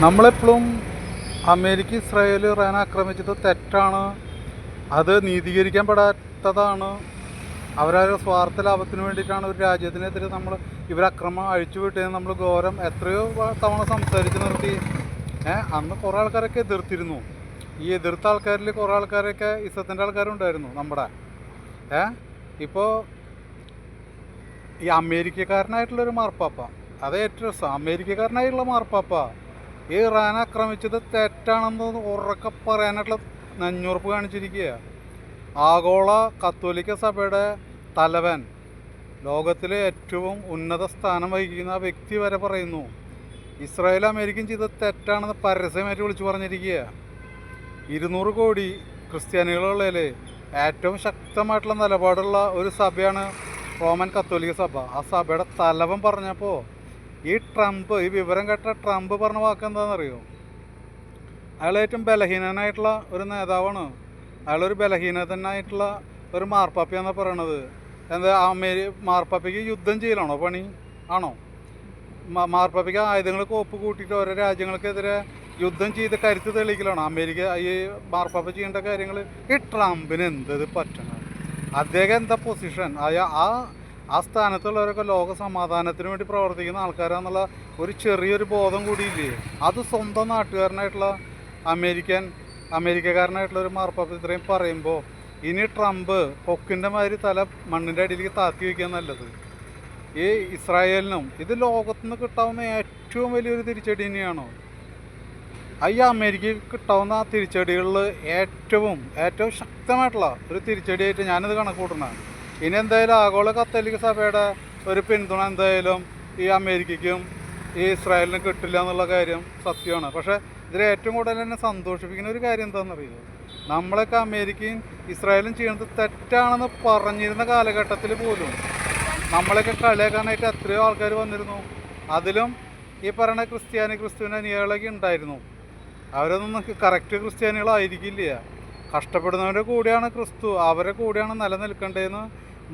നമ്മളെപ്പോഴും America Israel Iran ആക്രമിച്ചത് തെറ്റാണ്, അത് നീതീകരിക്കാൻ പെടാത്തതാണ്, അവരവരുടെ സ്വാർത്ഥ ലാഭത്തിന് വേണ്ടിയിട്ടാണ് ഒരു രാജ്യത്തിനെതിരെ ഇവരക്രമം അഴിച്ചു വിട്ടതെന്ന് നമ്മൾ ഘോരം എത്രയോ തവണ സംസാരിച്ച് നിർത്തി. അന്ന് കുറേ ആൾക്കാരൊക്കെ എതിർത്തിരുന്നു. ഈ എതിർത്ത ആൾക്കാരിൽ കുറേ ആൾക്കാരൊക്കെ ഇസത്തിൻ്റെ ആൾക്കാരുണ്ടായിരുന്നു നമ്മുടെ. ഇപ്പോൾ ഈ അമേരിക്കക്കാരനായിട്ടുള്ളൊരു മാർപ്പാപ്പ, അത് ഏറ്റവും രസം, അമേരിക്കക്കാരനായിട്ടുള്ള മാർപ്പാപ്പ ഈ ഇറാൻ ആക്രമിച്ചത് തെറ്റാണെന്ന് ഉറക്കെ പറയാനായിട്ടുള്ള നെഞ്ഞുറപ്പ് കാണിച്ചിരിക്കുക. ആഗോള കത്തോലിക്ക സഭയുടെ തലവൻ, ലോകത്തിലെ ഏറ്റവും ഉന്നത സ്ഥാനം വഹിക്കുന്ന വ്യക്തി വരെ പറയുന്നു ഇസ്രായേൽ അമേരിക്കയും ചെയ്തത് തെറ്റാണെന്ന് പരസ്യമായിട്ട് വിളിച്ചു പറഞ്ഞിരിക്കുക. 200 കോടി ക്രിസ്ത്യാനികളുള്ളതിൽ ഏറ്റവും ശക്തമായിട്ടുള്ള നിലപാടുള്ള ഒരു സഭയാണ് റോമൻ കത്തോലിക്ക സഭ. ആ സഭയുടെ തലവൻ പറഞ്ഞപ്പോൾ ഈ വിവരം കേട്ട ട്രംപ് പറഞ്ഞ വാക്ക് എന്താണെന്നറിയോ? അയാൾ ഏറ്റവും ബലഹീനനായിട്ടുള്ള ഒരു നേതാവാണ്. അയാളൊരു ബലഹീനതനായിട്ടുള്ള ഒരു മാർപ്പാപ്പയാണെന്നാണ് പറയണത്. എന്താ മാർപ്പാപ്പയ്ക്ക് യുദ്ധം ചെയ്യലാണോ പണി? ആണോ? മാർപ്പാപ്പയ്ക്ക് ആയുധങ്ങൾ കോപ്പ് കൂട്ടിയിട്ട് ഓരോ രാജ്യങ്ങൾക്കെതിരെ യുദ്ധം ചെയ്ത് കരുത്ത് തെളിയിക്കലാണോ അമേരിക്ക ഈ മാർപ്പാപ്പ ചെയ്യേണ്ട കാര്യങ്ങൾ? ഈ ട്രംപിന് എന്തത് പറ്റണം? അദ്ദേഹം എന്താ പൊസിഷൻ? ആ സ്ഥാനത്തുള്ളവരൊക്കെ ലോക സമാധാനത്തിന് വേണ്ടി പ്രവർത്തിക്കുന്ന ആൾക്കാരാന്നുള്ള ഒരു ചെറിയൊരു ബോധം കൂടിയില്ലേ? അത് സ്വന്തം നാട്ടുകാരനായിട്ടുള്ള അമേരിക്കക്കാരനായിട്ടുള്ള ഒരു മാർപ്പാപ്പ ഇത്രയും പറയുമ്പോൾ ഇനി ട്രംപ് കൊക്കിൻ്റെ മാതിരി തല മണ്ണിൻ്റെ അടിയിലേക്ക് താത്തി വയ്ക്കുക നല്ലത്. ഈ ഇസ്രായേലിനും ഇത് ലോകത്തുനിന്ന് കിട്ടാവുന്ന ഏറ്റവും വലിയൊരു തിരിച്ചടി തന്നെയാണോ? ഈ അമേരിക്കയ്ക്ക് കിട്ടാവുന്ന ആ തിരിച്ചടികളിൽ ഏറ്റവും ശക്തമായിട്ടുള്ള ഒരു തിരിച്ചടിയായിട്ട് ഞാനിത് കണക്ക് കൂട്ടണം. ഇനി എന്തായാലും ആഗോള കത്തോലിക്ക സഭയുടെ ഒരു പിന്തുണ എന്തായാലും ഈ അമേരിക്കയ്ക്കും ഈ ഇസ്രായേലിനും കിട്ടില്ല എന്നുള്ള കാര്യം സത്യമാണ്. പക്ഷേ ഇതിൽ ഏറ്റവും കൂടുതൽ എന്നെ സന്തോഷിപ്പിക്കുന്ന ഒരു കാര്യം എന്താണെന്നറിയുമോ? നമ്മളൊക്കെ അമേരിക്കയും ഇസ്രായേലും ചെയ്യുന്നത് തെറ്റാണെന്ന് പറഞ്ഞിരുന്ന കാലഘട്ടത്തിൽ പോലും നമ്മളൊക്കെ കളിയാക്കാനായിട്ട് എത്രയോ ആൾക്കാർ വന്നിരുന്നു. അതിലും ഈ പറയുന്ന ക്രിസ്ത്യാനി അനുയായികളൊക്കെ ഉണ്ടായിരുന്നു. അവരൊന്നും കറക്റ്റ് ക്രിസ്ത്യാനികളായിരിക്കില്ല. കഷ്ടപ്പെടുന്നവരുടെ കൂടെയാണ് ക്രിസ്തു, അവരെ കൂടെയാണ് നിലനിൽക്കേണ്ടതെന്ന്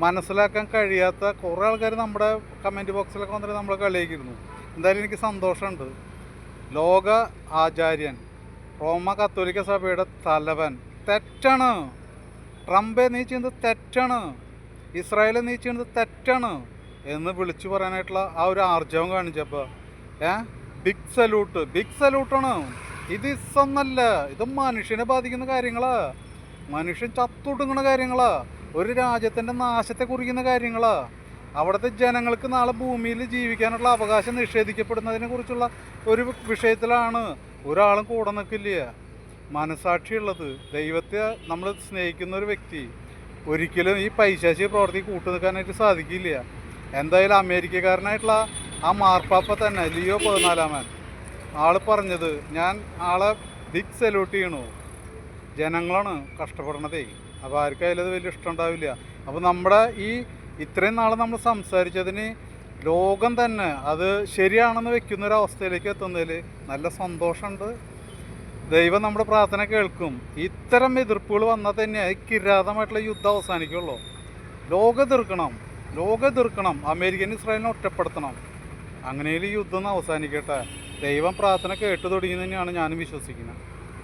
മനസ്സിലാക്കാൻ കഴിയാത്ത കുറേ ആൾക്കാർ നമ്മുടെ കമൻറ്റ് ബോക്സിലൊക്കെ വന്നിട്ട് നമ്മളെ കളിയാക്കിയിരുന്നു. എന്തായാലും എനിക്ക് സന്തോഷമുണ്ട്. ലോക ആചാര്യൻ, റോമ കത്തോലിക്ക സഭയുടെ തലവൻ തെറ്റാണ്, ട്രംപെ നീ ചെയ്യുന്നത് തെറ്റാണ്, ഇസ്രായേൽ നീ ചെയ്യുന്നത് തെറ്റാണ് എന്ന് വിളിച്ചു പറയാനായിട്ടുള്ള ആ ഒരു ആർജവം കാണിച്ചപ്പോൾ ബിഗ് സല്യൂട്ടാണ്. ഇത് ഇസൊന്നല്ല, ഇത് മനുഷ്യനെ ബാധിക്കുന്ന കാര്യങ്ങളാ, മനുഷ്യൻ ചത്തൊടുങ്ങുന്ന കാര്യങ്ങളാ, ഒരു രാജ്യത്തിൻ്റെ നാശത്തെ കുറിക്കുന്ന കാര്യങ്ങളാ. അവിടുത്തെ ജനങ്ങൾക്ക് നാളെ ഭൂമിയിൽ ജീവിക്കാനുള്ള അവകാശം നിഷേധിക്കപ്പെടുന്നതിനെ കുറിച്ചുള്ള ഒരു വിഷയത്തിലാണ് ഒരാളും കൂടെ നിൽക്കില്ല. മനസാക്ഷിയുള്ളത്, ദൈവത്തെ നമ്മൾ സ്നേഹിക്കുന്ന ഒരു വ്യക്തി ഒരിക്കലും ഈ പൈശാചിക പ്രവൃത്തി കൂട്ടു നിൽക്കാനായിട്ട് സാധിക്കില്ല. എന്തായാലും അമേരിക്കക്കാരനായിട്ടുള്ള ആ മാർപ്പാപ്പ തന്നെ, ലിയോ 14 ആൾ പറഞ്ഞത്, ഞാൻ ആളെ ബിഗ് സല്യൂട്ട് ചെയ്യണു. ജനങ്ങളാണ് കഷ്ടപ്പെടണതേ. അപ്പോൾ ആർക്കായാലും അത് വലിയ ഇഷ്ടം ഉണ്ടാവില്ല. അപ്പോൾ നമ്മുടെ ഇത്രയും നാൾ നമ്മൾ സംസാരിച്ചതിന് ലോകം തന്നെ അത് ശരിയാണെന്ന് വെക്കുന്നൊരവസ്ഥയിലേക്ക് എത്തുന്നതിൽ നല്ല സന്തോഷമുണ്ട്. ദൈവം നമ്മുടെ പ്രാർത്ഥന കേൾക്കും. ഇത്തരം എതിർപ്പുകൾ വന്നാൽ തന്നെ ഈ കിരാതമായിട്ടുള്ള യുദ്ധം അവസാനിക്കുള്ളൂ. ലോകം എതിർക്കണം, അമേരിക്കൻ ഇസ്രായേലിനെ ഒറ്റപ്പെടുത്തണം. അങ്ങനെയും യുദ്ധം അവസാനിക്കട്ടെ. ദൈവം പ്രാർത്ഥന കേട്ടു തുടങ്ങി തന്നെയാണ് ഞാനും വിശ്വസിക്കുന്നത്.